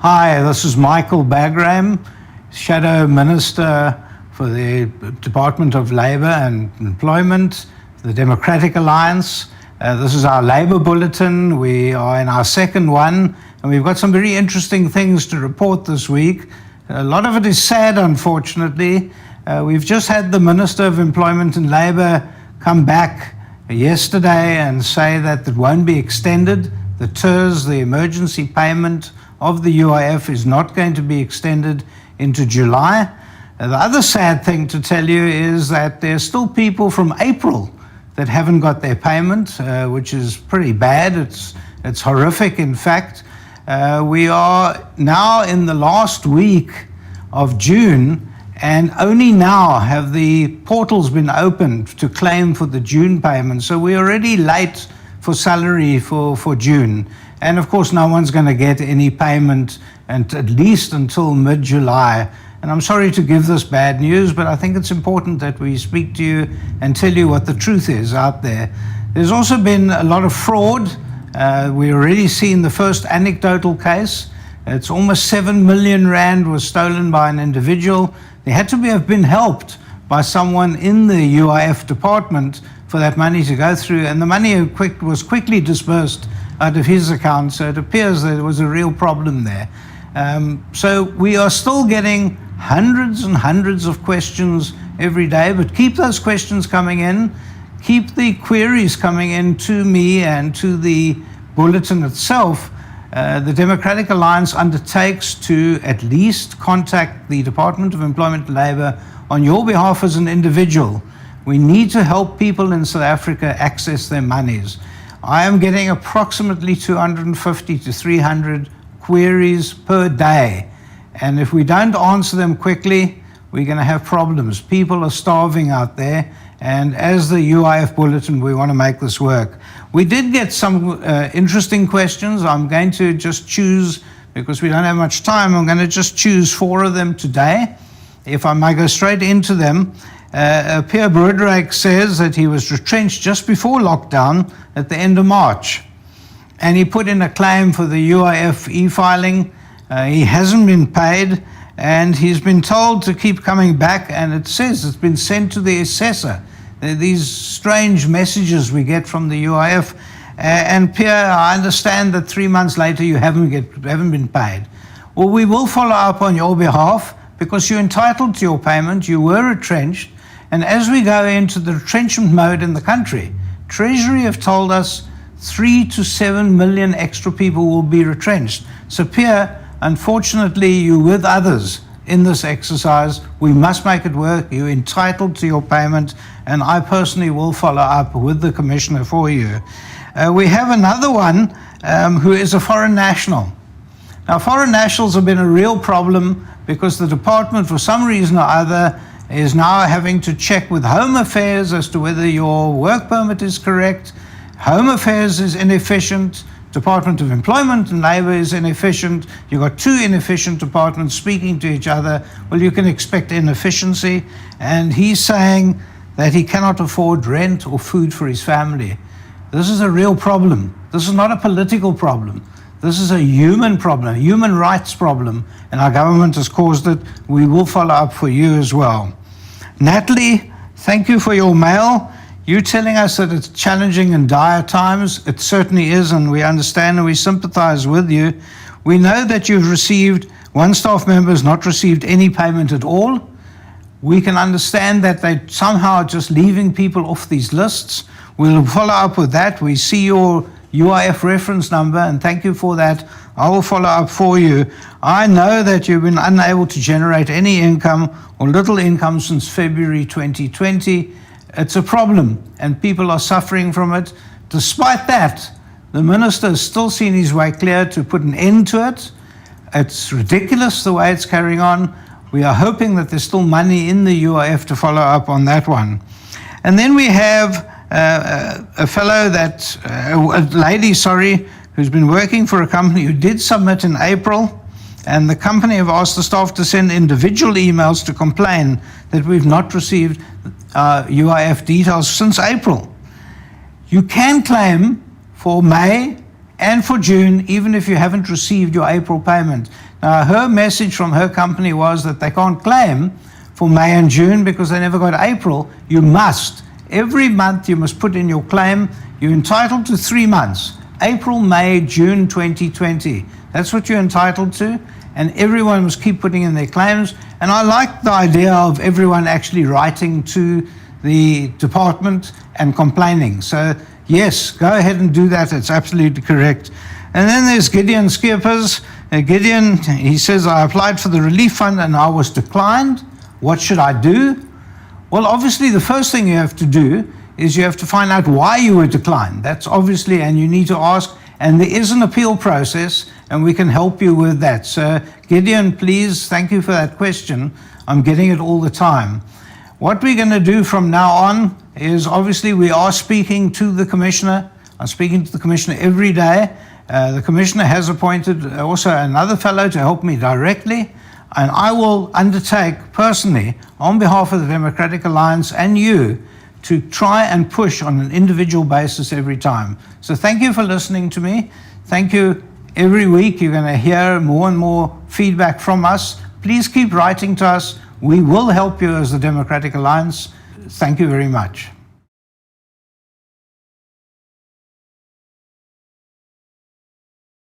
Hi, this is Michael Bagram, Shadow Minister for the Department of Labour and Employment, the Democratic Alliance. This is our Labour Bulletin. We are in our second one, and we've got some very interesting things to report this week. A lot of it is sad, unfortunately. We've just had the Minister of Employment and Labour come back yesterday and say that it won't be extended. The Ters, the emergency payment of the UIF, is not going to be extended into July. The other sad thing to tell you is that there's still people from April that haven't got their payment, which is pretty bad. It's horrific, in fact. We are now in the last week of June, and only now have the portals been opened to claim for the June payment. So we're already late for salary for June. And of course, no one's going to get any payment and at least until mid-July. And I'm sorry to give this bad news, but I think it's important that we speak to you and tell you what the truth is out there. There's also been a lot of fraud. We already seen the first anecdotal case. It's almost 7 million rand was stolen by an individual. They had to have been helped by someone in the UIF department for that money to go through, and the money was quickly dispersed out of his account, so it appears that there was a real problem there. So we are still getting hundreds and hundreds of questions every day, but keep those questions coming in, keep the queries coming in to me and to the bulletin itself. The Democratic Alliance undertakes to at least contact the Department of Employment and Labour on your behalf as an individual. We need to help people in South Africa access their monies. I am getting approximately 250 to 300 queries per day. And if we don't answer them quickly, we're going to have problems. People are starving out there. And as the UIF Bulletin, we want to make this work. We did get some interesting questions. I'm going to just choose, because we don't have much time, I'm going to just choose 4 of them today. If I may go straight into them. Pierre Broderick says that he was retrenched just before lockdown at the end of March. And he put in a claim for the UIF e-filing. He hasn't been paid, and he's been told to keep coming back, and it says it's been sent to the assessor. These strange messages we get from the UIF. And Pierre, I understand that 3 months later you haven't been paid. Well, we will follow up on your behalf, because you're entitled to your payment. You were retrenched. And as we go into the retrenchment mode in the country, Treasury have told us 3 to 7 million extra people will be retrenched. So Pierre, unfortunately, you're with others in this exercise. We must make it work. You're entitled to your payment, and I personally will follow up with the Commissioner for you. We have another one who is a foreign national. Now, foreign nationals have been a real problem because the department, for some reason or other, is now having to check with Home Affairs as to whether your work permit is correct. Home Affairs is inefficient. Department of Employment and Labour is inefficient. You've got 2 inefficient departments speaking to each other. Well, you can expect inefficiency. And he's saying that he cannot afford rent or food for his family. This is a real problem. This is not a political problem. This is a human problem, a human rights problem, and our government has caused it. We will follow up for you as well. Natalie, thank you for your mail. You telling us that it's challenging and dire times. It certainly is, and we understand and we sympathize with you. We know that you've received, one staff member has not received any payment at all. We can understand that they somehow are just leaving people off these lists. We'll follow up with that. We see your UIF reference number, and thank you for that. I will follow up for you. I know that you've been unable to generate any income or little income since February 2020. It's a problem, and people are suffering from it. Despite that, the minister has still seen his way clear to put an end to it. It's ridiculous the way it's carrying on. We are hoping that there's still money in the UIF to follow up on that one. And then we have a lady, who's been working for a company who did submit in April, and the company have asked the staff to send individual emails to complain that we've not received UIF details since April. You can claim for May and for June, even if you haven't received your April payment. Now, her message from her company was that they can't claim for May and June because they never got April. You must. Every month you must put in your claim. You're entitled to 3 months. April, May, June 2020. That's what you're entitled to. And everyone must keep putting in their claims. And I like the idea of everyone actually writing to the department and complaining. So yes, go ahead and do that. It's absolutely correct. And then there's Gideon Skeepers. Gideon, he says, I applied for the relief fund and I was declined. What should I do? Well, obviously, the first thing you have to do is you have to find out why you were declined. That's obviously, and you need to ask, and there is an appeal process, and we can help you with that. So, Gideon, please, thank you for that question. I'm getting it all the time. What we're going to do from now on is, obviously, we are speaking to the Commissioner. I'm speaking to the Commissioner every day. The Commissioner has appointed also another fellow to help me directly. And I will undertake personally, on behalf of the Democratic Alliance and you, to try and push on an individual basis every time. So thank you for listening to me. Thank you. Every week you're going to hear more and more feedback from us. Please keep writing to us. We will help you as the Democratic Alliance. Thank you very much.